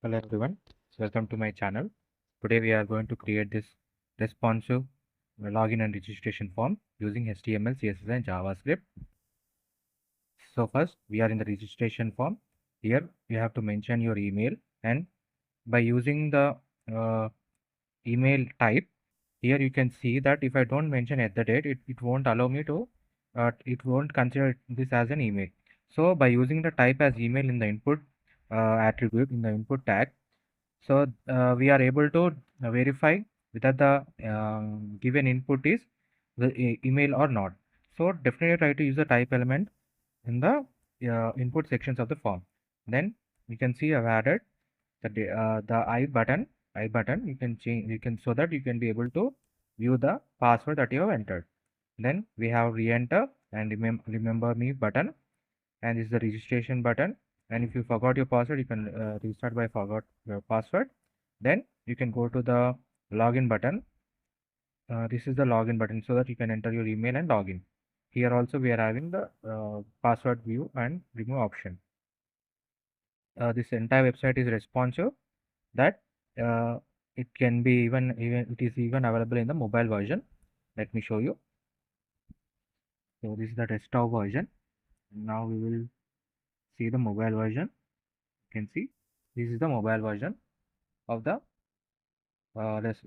Hello everyone, welcome to my channel. Today we are going to create this responsive login and registration form using HTML, CSS and JavaScript. So first we are in the registration form. Here you have to mention your email, and by using the email type, here you can see that if I don't mention at the date, it won't allow me to, it won't consider this as an email. So by using the type as email in the input attribute in the input tag, so we are able to verify whether the given input is the email or not. So definitely try to use the type element in the input sections of the form. Then you can see I've added the I button. You can change, you can, so that you can be able to view the password that you have entered. Then we have re-enter and remember me button, and this is the registration button. And if you forgot your password, you can restart by forgot your password. Then you can go to the login button. This is the login button, so that you can enter your email and login. Here also we are having the password view and remove option. This entire website is responsive, that uh, it can be even it is even available in the mobile version. Let me show you. So this is the desktop version. Now we will see the mobile version. You can see this is the mobile version of the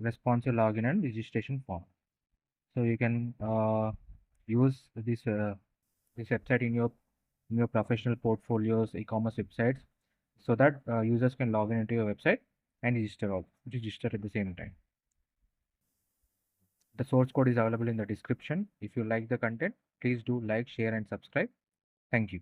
responsive login and registration form. So you can use this website in your professional portfolios, e-commerce websites, so that users can log in into your website and register at the same time. The source code is available in the description. If you like the content, please do like, share and subscribe. Thank you.